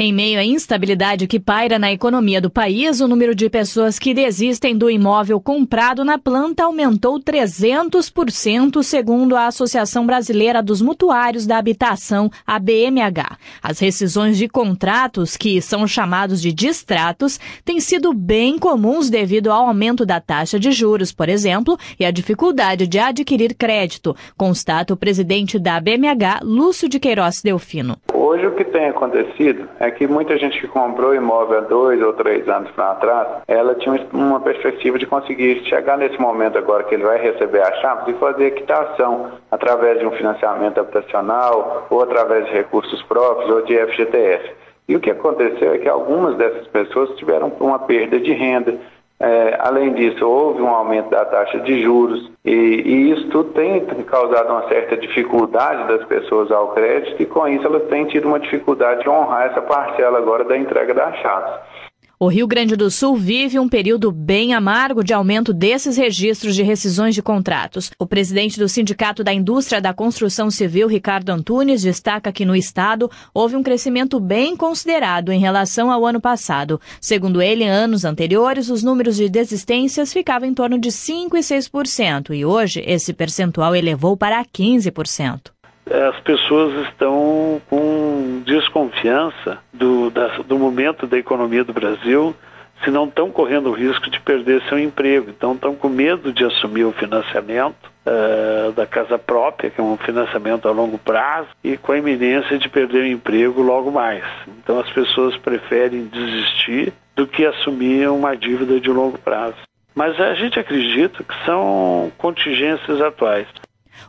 Em meio à instabilidade que paira na economia do país, o número de pessoas que desistem do imóvel comprado na planta aumentou 300%, segundo a Associação Brasileira dos Mutuários da Habitação, a BMH. As rescisões de contratos, que são chamados de distratos, têm sido bem comuns devido ao aumento da taxa de juros, por exemplo, e a dificuldade de adquirir crédito, constata o presidente da BMH, Lúcio de Queiroz Delfino. Hoje o que tem acontecido é que muita gente que comprou imóvel há 2 ou 3 anos para trás, ela tinha uma perspectiva de conseguir chegar nesse momento agora que ele vai receber a chave e fazer a quitação através de um financiamento habitacional ou através de recursos próprios ou de FGTS. E o que aconteceu é que algumas dessas pessoas tiveram uma perda de renda. Além disso, houve um aumento da taxa de juros e isso tudo tem causado uma certa dificuldade das pessoas ao crédito e com isso elas têm tido uma dificuldade de honrar essa parcela agora da entrega das chaves. O Rio Grande do Sul vive um período bem amargo de aumento desses registros de rescisões de contratos. O presidente do Sindicato da Indústria da Construção Civil, Ricardo Antunes, destaca que no estado houve um crescimento bem considerado em relação ao ano passado. Segundo ele, em anos anteriores, os números de desistências ficavam em torno de 5% e 6%, e hoje esse percentual elevou para 15%. As pessoas estão com desconfiança do momento da economia do Brasil, se não estão correndo o risco de perder seu emprego. Então estão com medo de assumir o financiamento da casa própria, que é um financiamento a longo prazo, e com a iminência de perder o emprego logo mais. Então as pessoas preferem desistir do que assumir uma dívida de longo prazo. Mas a gente acredita que são contingências atuais.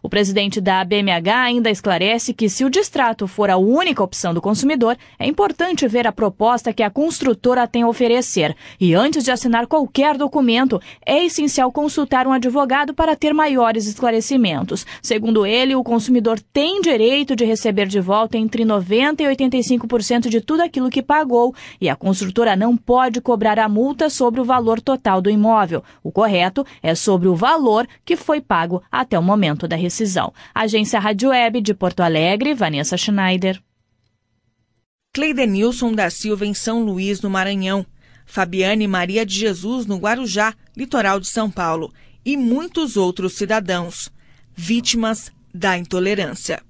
O presidente da BMH ainda esclarece que, se o distrato for a única opção do consumidor, é importante ver a proposta que a construtora tem a oferecer. E antes de assinar qualquer documento, é essencial consultar um advogado para ter maiores esclarecimentos. Segundo ele, o consumidor tem direito de receber de volta entre 90% e 85% de tudo aquilo que pagou, e a construtora não pode cobrar a multa sobre o valor total do imóvel. O correto é sobre o valor que foi pago até o momento da rescisão. Agência Rádio Web de Porto Alegre, Vanessa Schneider. Cleidenilson da Silva em São Luís, no Maranhão. Fabiane Maria de Jesus no Guarujá, litoral de São Paulo. E muitos outros cidadãos, vítimas da intolerância.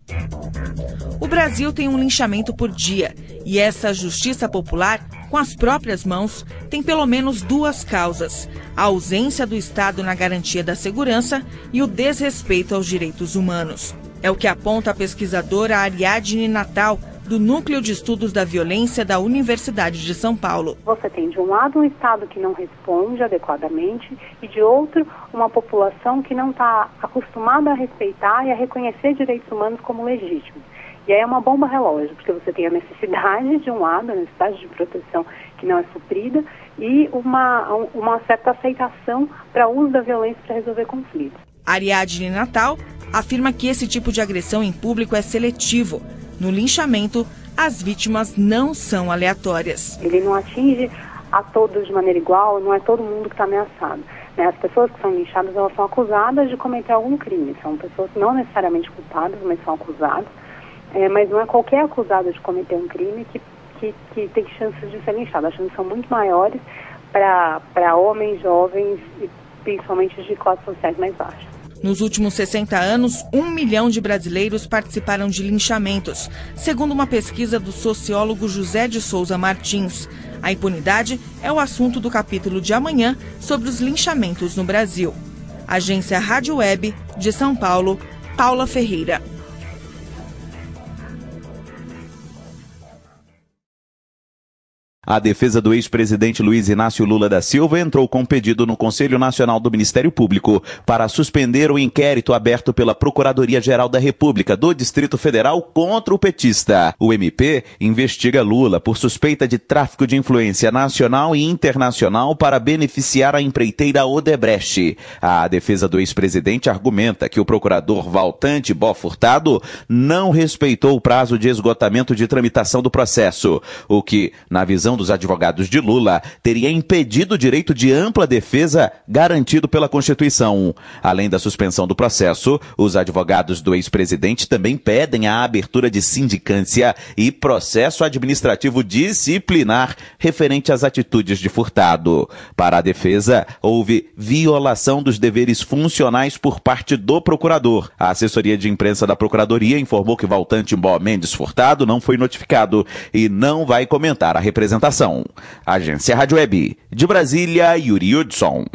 O Brasil tem um linchamento por dia e essa justiça popular, com as próprias mãos, tem pelo menos 2 causas: a ausência do Estado na garantia da segurança e o desrespeito aos direitos humanos. É o que aponta a pesquisadora Ariadne Natal, do Núcleo de Estudos da Violência da Universidade de São Paulo. Você tem, de um lado, um Estado que não responde adequadamente e, de outro, uma população que não está acostumada a respeitar e a reconhecer direitos humanos como legítimos. E aí é uma bomba relógio, porque você tem a necessidade, de um lado, a necessidade de proteção que não é suprida e uma certa aceitação para o uso da violência para resolver conflitos. Ariadne Natal afirma que esse tipo de agressão em público é seletivo. No linchamento, as vítimas não são aleatórias. Ele não atinge a todos de maneira igual, não é todo mundo que está ameaçado. As pessoas que são linchadas, elas são acusadas de cometer algum crime. São pessoas não necessariamente culpadas, mas são acusadas. Mas não é qualquer acusado de cometer um crime que tem chances de ser linchado. As chances são muito maiores para homens, jovens e principalmente de classes sociais mais baixas. Nos últimos 60 anos, 1 milhão de brasileiros participaram de linchamentos, segundo uma pesquisa do sociólogo José de Souza Martins. A impunidade é o assunto do capítulo de amanhã sobre os linchamentos no Brasil. Agência Rádio Web de São Paulo, Paula Ferreira. A defesa do ex-presidente Luiz Inácio Lula da Silva entrou com pedido no Conselho Nacional do Ministério Público para suspender o inquérito aberto pela Procuradoria-Geral da República do Distrito Federal contra o petista. O MP investiga Lula por suspeita de tráfico de influência nacional e internacional para beneficiar a empreiteira Odebrecht. A defesa do ex-presidente argumenta que o procurador Valtante Bó Furtado não respeitou o prazo de esgotamento de tramitação do processo, o que, na visão dos advogados de Lula teria impedido o direito de ampla defesa garantido pela Constituição. Além da suspensão do processo, os advogados do ex-presidente também pedem a abertura de sindicância e processo administrativo disciplinar referente às atitudes de Furtado. Para a defesa, houve violação dos deveres funcionais por parte do procurador. A assessoria de imprensa da Procuradoria informou que Valtante Mbó Mendes Furtado não foi notificado e não vai comentar a representação. Agência Rádio Web, de Brasília, Yuri Hudson.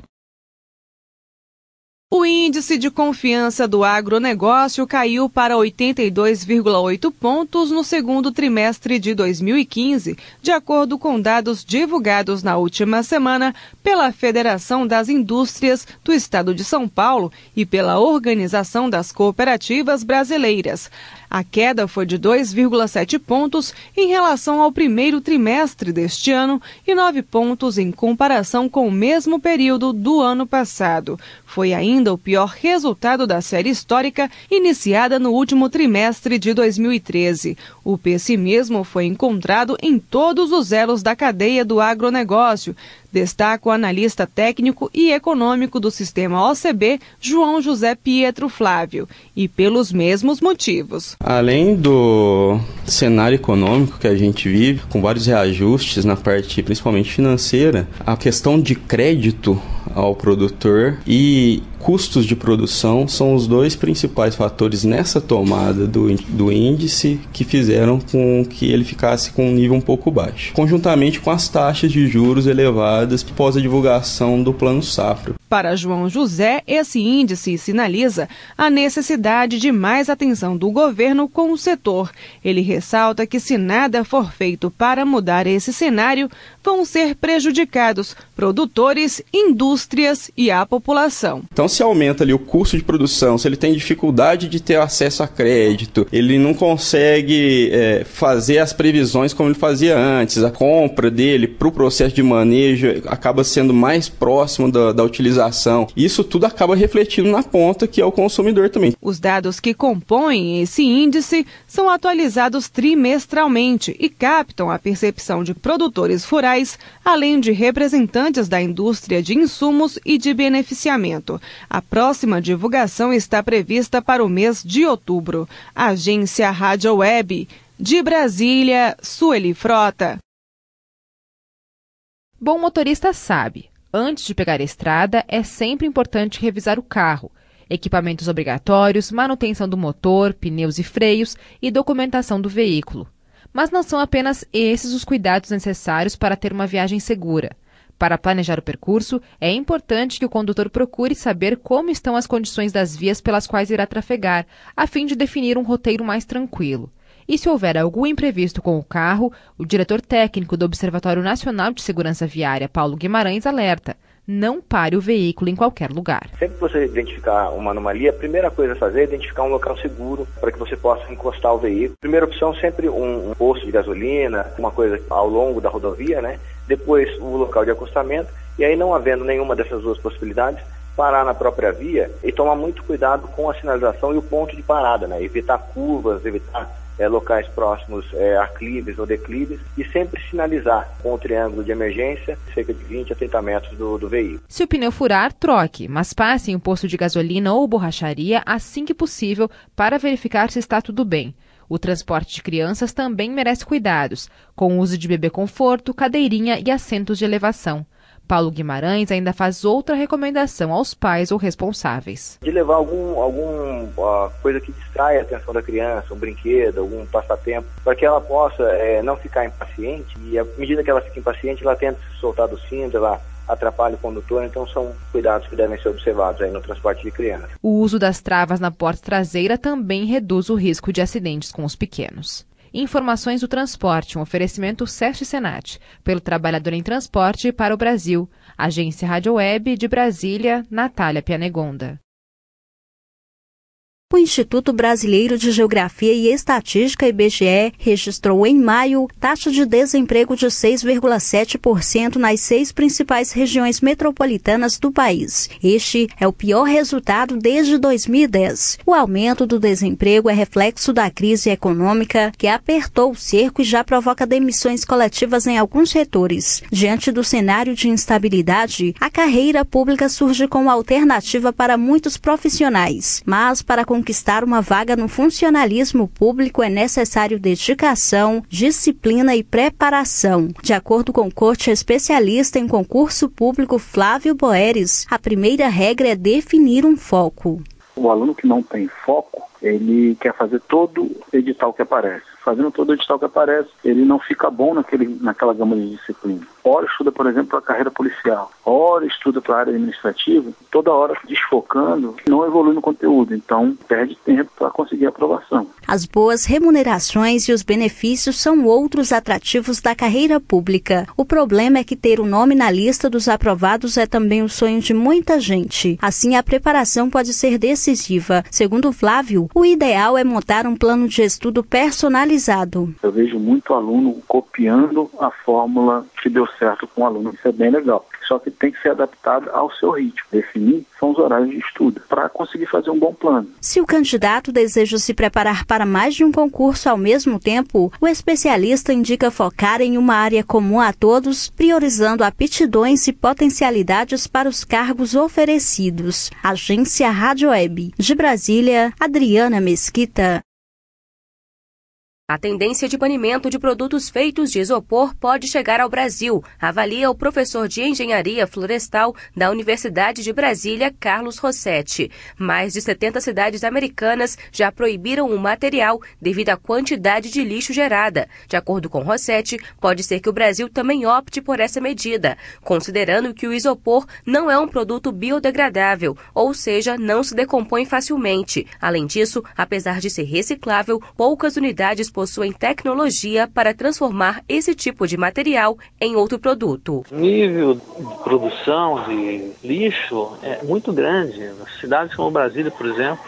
O índice de confiança do agronegócio caiu para 82,8 pontos no segundo trimestre de 2015, de acordo com dados divulgados na última semana pela Federação das Indústrias do Estado de São Paulo e pela Organização das Cooperativas Brasileiras. A queda foi de 2,7 pontos em relação ao primeiro trimestre deste ano e 9 pontos em comparação com o mesmo período do ano passado. Foi ainda o pior resultado da série histórica iniciada no último trimestre de 2013. O pessimismo foi encontrado em todos os elos da cadeia do agronegócio, destaca o analista técnico e econômico do sistema OCB, João José Pietro Flávio, e pelos mesmos motivos. Além do cenário econômico que a gente vive, com vários reajustes na parte principalmente financeira, a questão de crédito ao produtor e custos de produção são os dois principais fatores nessa tomada do índice que fizeram com que ele ficasse com um nível um pouco baixo, conjuntamente com as taxas de juros elevadas após a divulgação do Plano Safra. Para João José, esse índice sinaliza a necessidade de mais atenção do governo com o setor. Ele ressalta que se nada for feito para mudar esse cenário, vão ser prejudicados produtores, indústrias e a população. Então, se aumenta ali o custo de produção, se ele tem dificuldade de ter acesso a crédito, ele não consegue fazer as previsões como ele fazia antes, a compra dele para o processo de manejo acaba sendo mais próximo da utilização. Isso tudo acaba refletindo na ponta, que é o consumidor também. Os dados que compõem esse índice são atualizados trimestralmente e captam a percepção de produtores rurais, além de representantes da indústria de insumos e de beneficiamento. A próxima divulgação está prevista para o mês de outubro. Agência Rádio Web, de Brasília, Sueli Frota. Bom motorista sabe, antes de pegar a estrada é sempre importante revisar o carro. Equipamentos obrigatórios, manutenção do motor, pneus e freios e documentação do veículo. Mas não são apenas esses os cuidados necessários para ter uma viagem segura. Para planejar o percurso, é importante que o condutor procure saber como estão as condições das vias pelas quais irá trafegar, a fim de definir um roteiro mais tranquilo. E se houver algum imprevisto com o carro, o diretor técnico do Observatório Nacional de Segurança Viária, Paulo Guimarães, alerta: não pare o veículo em qualquer lugar. Sempre que você identificar uma anomalia, a primeira coisa a fazer é identificar um local seguro para que você possa encostar o veículo. Primeira opção, sempre um posto de gasolina, uma coisa ao longo da rodovia, né? Depois o local de acostamento, e aí não havendo nenhuma dessas duas possibilidades, parar na própria via e tomar muito cuidado com a sinalização e o ponto de parada, né? Evitar curvas, evitar locais próximos a aclives ou declives e sempre sinalizar com o triângulo de emergência cerca de 20 a 30 metros do veículo. Se o pneu furar, troque, mas passe em um posto de gasolina ou borracharia assim que possível para verificar se está tudo bem. O transporte de crianças também merece cuidados, com o uso de bebê conforto, cadeirinha e assentos de elevação. Paulo Guimarães ainda faz outra recomendação aos pais ou responsáveis. De levar alguma coisa que distrai a atenção da criança, um brinquedo, algum passatempo, para que ela possa não ficar impaciente, e à medida que ela fica impaciente, ela tenta se soltar do cinto, ela atrapalha o condutor, então são cuidados que devem ser observados aí no transporte de crianças. O uso das travas na porta traseira também reduz o risco de acidentes com os pequenos. Informações do transporte, um oferecimento SESC Senat, pelo Trabalhador em Transporte para o Brasil. Agência Rádio Web, de Brasília, Natália Pianegonda. O Instituto Brasileiro de Geografia e Estatística, IBGE, registrou em maio taxa de desemprego de 6,7% nas 6 principais regiões metropolitanas do país. Este é o pior resultado desde 2010. O aumento do desemprego é reflexo da crise econômica que apertou o cerco e já provoca demissões coletivas em alguns setores. Diante do cenário de instabilidade, a carreira pública surge como alternativa para muitos profissionais, mas para conquistar uma vaga no funcionalismo público é necessário dedicação, disciplina e preparação. De acordo com o coach especialista em concurso público Flávio Boeres, a primeira regra é definir um foco. O aluno que não tem foco, ele quer fazer todo edital que aparece. Fazendo todo edital que aparece, ele não fica bom naquela gama de disciplina. Ora estuda, por exemplo, para a carreira policial. Ora estuda para a área administrativa. Toda hora desfocando, não evolui no conteúdo. Então, perde tempo para conseguir a aprovação. As boas remunerações e os benefícios são outros atrativos da carreira pública. O problema é que ter o nome na lista dos aprovados é também o sonho de muita gente. Assim, a preparação pode ser decisiva. Segundo Flávio, o ideal é montar um plano de estudo personalizado. Eu vejo muito aluno copiando a fórmula que deu certo com o aluno. Isso é bem legal. Só que tem que ser adaptado ao seu ritmo. Definir são os horários de estudo para conseguir fazer um bom plano. Se o candidato deseja se preparar para mais de um concurso ao mesmo tempo, o especialista indica focar em uma área comum a todos, priorizando aptidões e potencialidades para os cargos oferecidos. Agência Rádio Web. De Brasília, Adriana Mesquita. A tendência de banimento de produtos feitos de isopor pode chegar ao Brasil, avalia o professor de Engenharia Florestal da Universidade de Brasília, Carlos Rossetti. Mais de 70 cidades americanas já proibiram o material devido à quantidade de lixo gerada. De acordo com Rossetti, pode ser que o Brasil também opte por essa medida, considerando que o isopor não é um produto biodegradável, ou seja, não se decompõe facilmente. Além disso, apesar de ser reciclável, poucas unidades possuem tecnologia para transformar esse tipo de material em outro produto. O nível de produção de lixo é muito grande. Nas cidades como Brasília, por exemplo,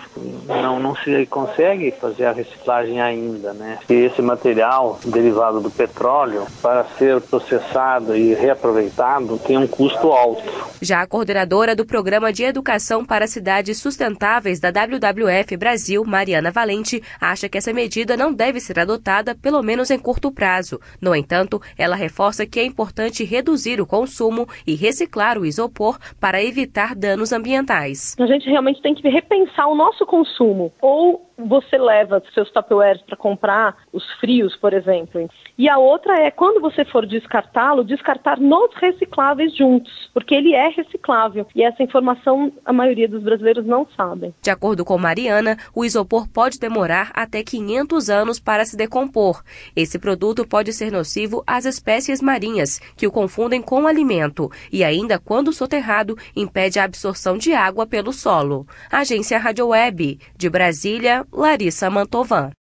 não se consegue fazer a reciclagem ainda, né? E esse material derivado do petróleo, para ser processado e reaproveitado, tem um custo alto. Já a coordenadora do Programa de Educação para Cidades Sustentáveis da WWF Brasil, Mariana Valente, acha que essa medida não deve ser adotada, pelo menos em curto prazo. No entanto, ela reforça que é importante reduzir o consumo e reciclar o isopor para evitar danos ambientais. A gente realmente tem que repensar o nosso consumo. Ou você leva seus tupperwares para comprar os frios, por exemplo. E a outra é, quando você for descartá-lo, descartar nos recicláveis juntos, porque ele é reciclável. E essa informação a maioria dos brasileiros não sabem. De acordo com Mariana, o isopor pode demorar até 500 anos para se decompor. Esse produto pode ser nocivo às espécies marinhas, que o confundem com alimento. E ainda, quando soterrado, impede a absorção de água pelo solo. Agência Rádio Web. De Brasília, Larissa Mantovan.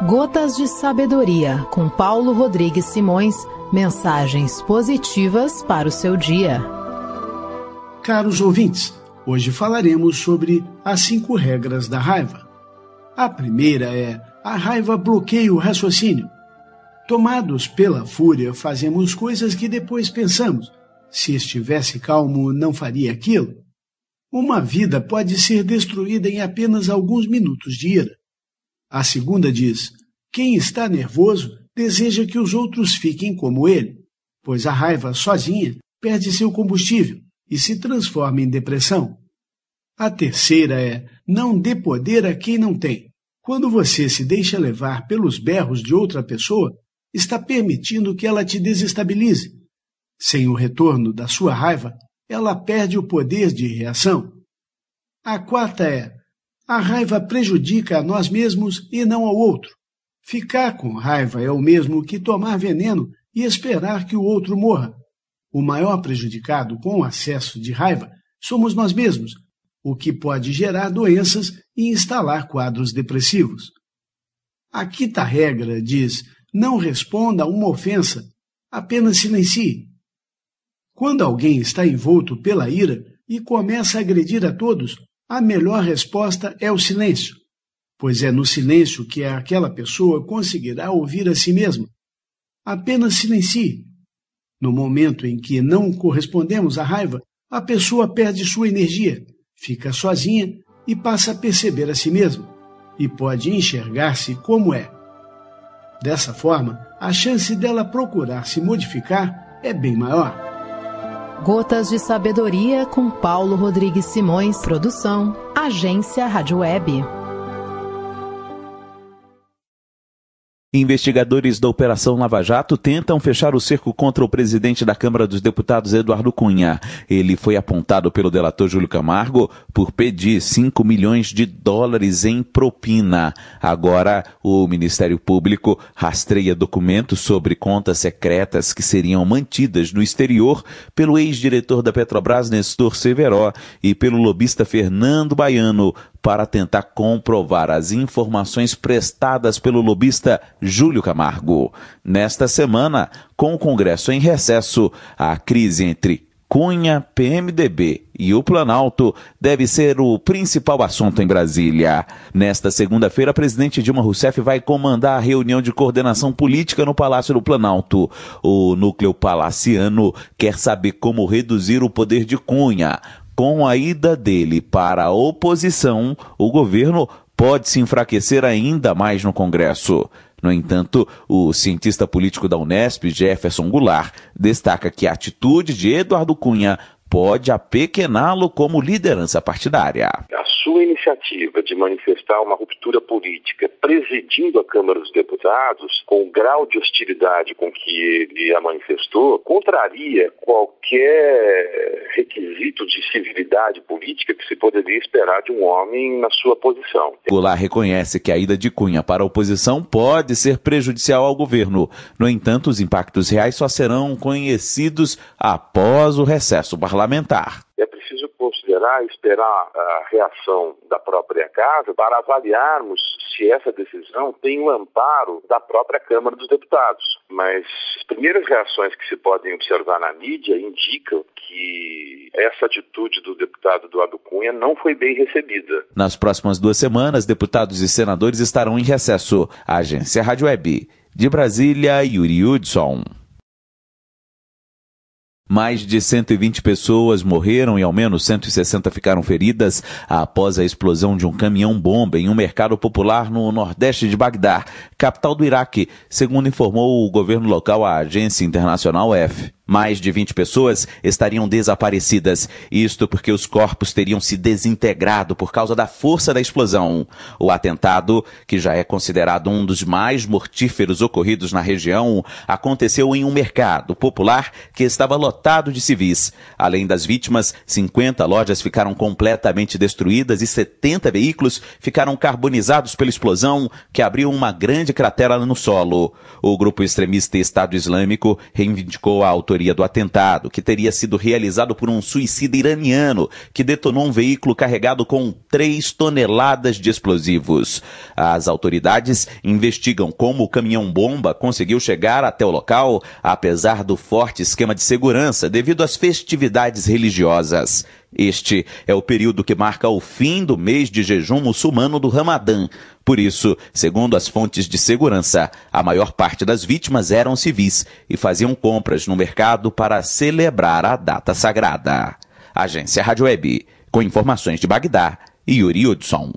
Gotas de Sabedoria, com Paulo Rodrigues Simões. Mensagens positivas para o seu dia. Caros ouvintes, hoje falaremos sobre as 5 regras da raiva. A primeira é: a raiva bloqueia o raciocínio. Tomados pela fúria, fazemos coisas que depois pensamos: se estivesse calmo, não faria aquilo. Uma vida pode ser destruída em apenas alguns minutos de ira. A segunda diz: quem está nervoso deseja que os outros fiquem como ele, pois a raiva sozinha perde seu combustível e se transforma em depressão. A terceira é: não dê poder a quem não tem. Quando você se deixa levar pelos berros de outra pessoa, está permitindo que ela te desestabilize. Sem o retorno da sua raiva, ela perde o poder de reação. A quarta é: a raiva prejudica a nós mesmos e não ao outro. Ficar com raiva é o mesmo que tomar veneno e esperar que o outro morra. O maior prejudicado com o acesso de raiva somos nós mesmos, o que pode gerar doenças e instalar quadros depressivos. A quinta regra diz: não responda a uma ofensa, apenas silencie. Quando alguém está envolto pela ira e começa a agredir a todos, A melhor resposta é o silêncio, pois é no silêncio que aquela pessoa conseguirá ouvir a si mesma. Apenas silencie. No momento em que não correspondemos à raiva, a pessoa perde sua energia, fica sozinha e passa a perceber a si mesma, e pode enxergar-se como é. Dessa forma, a chance dela procurar se modificar é bem maior. Gotas de Sabedoria com Paulo Rodrigues Simões. Produção, Agência Rádio Web. Investigadores da Operação Lava Jato tentam fechar o cerco contra o presidente da Câmara dos Deputados, Eduardo Cunha. Ele foi apontado pelo delator Júlio Camargo por pedir 5 milhões de dólares em propina. Agora, o Ministério Público rastreia documentos sobre contas secretas que seriam mantidas no exterior pelo ex-diretor da Petrobras, Nestor Severo, e pelo lobista Fernando Baiano, para tentar comprovar as informações prestadas pelo lobista Júlio Camargo. Nesta semana, com o Congresso em recesso, a crise entre Cunha, PMDB e o Planalto deve ser o principal assunto em Brasília. Nesta segunda-feira, a presidente Dilma Rousseff vai comandar a reunião de coordenação política no Palácio do Planalto. O núcleo palaciano quer saber como reduzir o poder de Cunha. Com a ida dele para a oposição, o governo pode se enfraquecer ainda mais no Congresso. No entanto, o cientista político da Unesp, Jefferson Goulart, destaca que a atitude de Eduardo Cunha pode apequená-lo como liderança partidária. A sua iniciativa de manifestar uma ruptura política presidindo a Câmara dos Deputados, com o grau de hostilidade com que ele a manifestou, contraria qualquer requisito de civilidade política que se poderia esperar de um homem na sua posição. Goulart reconhece que a ida de Cunha para a oposição pode ser prejudicial ao governo. No entanto, os impactos reais só serão conhecidos após o recesso parlamentar. É preciso considerar e esperar a reação da própria Casa para avaliarmos se essa decisão tem o amparo da própria Câmara dos Deputados. Mas as primeiras reações que se podem observar na mídia indicam que essa atitude do deputado Eduardo Cunha não foi bem recebida. Nas próximas 2 semanas, deputados e senadores estarão em recesso. A Agência Rádio Web. De Brasília, Yuri Hudson. Mais de 120 pessoas morreram e ao menos 160 ficaram feridas após a explosão de um caminhão-bomba em um mercado popular no nordeste de Bagdá, capital do Iraque, segundo informou o governo local à agência internacional EFE. Mais de 20 pessoas estariam desaparecidas, isto porque os corpos teriam se desintegrado por causa da força da explosão. O atentado, que já é considerado um dos mais mortíferos ocorridos na região, aconteceu em um mercado popular que estava lotado de civis. Além das vítimas, 50 lojas ficaram completamente destruídas e 70 veículos ficaram carbonizados pela explosão, que abriu uma grande cratera no solo. O grupo extremista Estado Islâmico reivindicou a autoria do atentado, que teria sido realizado por um suicida iraniano que detonou um veículo carregado com 3 toneladas de explosivos. As autoridades investigam como o caminhão-bomba conseguiu chegar até o local, apesar do forte esquema de segurança devido às festividades religiosas. Este é o período que marca o fim do mês de jejum muçulmano do Ramadã. Por isso, segundo as fontes de segurança, a maior parte das vítimas eram civis e faziam compras no mercado para celebrar a data sagrada. Agência Rádio Web, com informações de Bagdá, Yuri Hudson.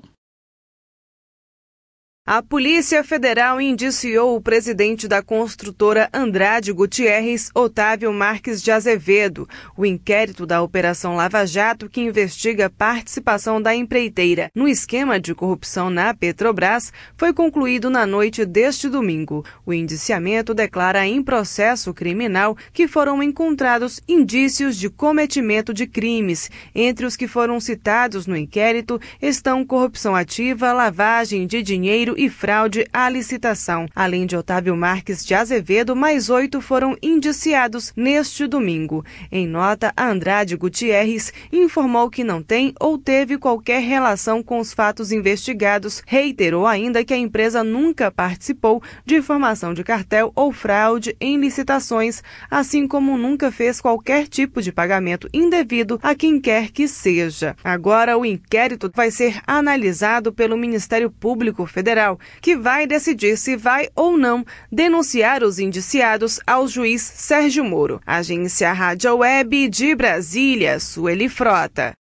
A Polícia Federal indiciou o presidente da construtora Andrade Gutierrez, Otávio Marques de Azevedo. O inquérito da Operação Lava Jato, que investiga a participação da empreiteira no esquema de corrupção na Petrobras, foi concluído na noite deste domingo. O indiciamento declara em processo criminal que foram encontrados indícios de cometimento de crimes. Entre os que foram citados no inquérito estão corrupção ativa, lavagem de dinheiro e fraude à licitação. Além de Otávio Marques de Azevedo, mais 8 foram indiciados neste domingo. Em nota, Andrade Gutierrez informou que não tem ou teve qualquer relação com os fatos investigados. Reiterou ainda que a empresa nunca participou de formação de cartel ou fraude em licitações, assim como nunca fez qualquer tipo de pagamento indevido a quem quer que seja. Agora, o inquérito vai ser analisado pelo Ministério Público Federal, que vai decidir se vai ou não denunciar os indiciados ao juiz Sérgio Moro. Agência Rádio Web de Brasília, Sueli Frota.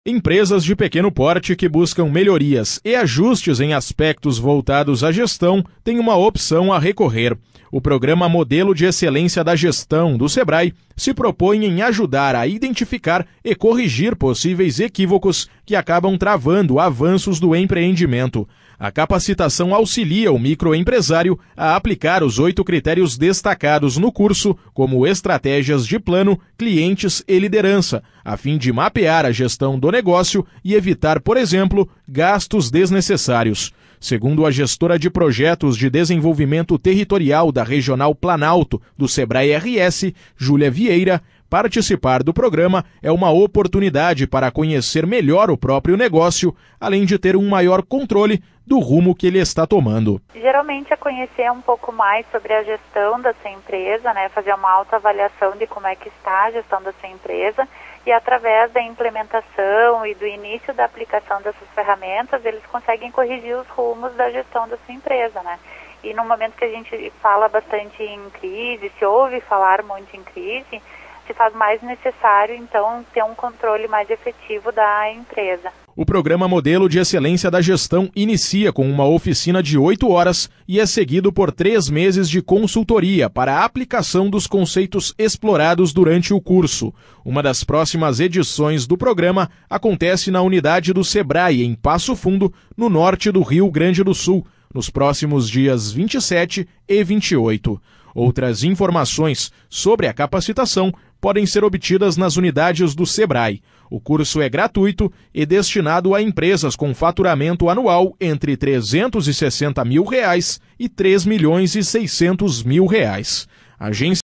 Empresas de pequeno porte que buscam melhorias e ajustes em aspectos voltados à gestão têm uma opção a recorrer. O programa Modelo de Excelência da Gestão do Sebrae se propõe em ajudar a identificar e corrigir possíveis equívocos que acabam travando avanços do empreendimento. A capacitação auxilia o microempresário a aplicar os 8 critérios destacados no curso, como estratégias de plano, clientes e liderança, a fim de mapear a gestão do negócio e evitar, por exemplo, gastos desnecessários. Segundo a gestora de projetos de desenvolvimento territorial da Regional Planalto do Sebrae RS, Júlia Vieira, participar do programa é uma oportunidade para conhecer melhor o próprio negócio, além de ter um maior controle do rumo que ele está tomando. Geralmente é conhecer um pouco mais sobre a gestão da sua empresa, né? Fazer uma autoavaliação de como é que está a gestão da sua empresa e através da implementação e do início da aplicação dessas ferramentas, eles conseguem corrigir os rumos da gestão da sua empresa, né? E no momento que a gente fala bastante em crise, se ouve falar muito em crise, se faz mais necessário, então, ter um controle mais efetivo da empresa. O programa Modelo de Excelência da Gestão inicia com uma oficina de 8 horas e é seguido por 3 meses de consultoria para a aplicação dos conceitos explorados durante o curso. Uma das próximas edições do programa acontece na unidade do Sebrae, em Passo Fundo, no norte do Rio Grande do Sul, nos próximos dias 27 e 28. Outras informações sobre a capacitação podem ser obtidas nas unidades do Sebrae. O curso é gratuito e destinado a empresas com faturamento anual entre R$ 360 mil e R$ 3.600.000. Agência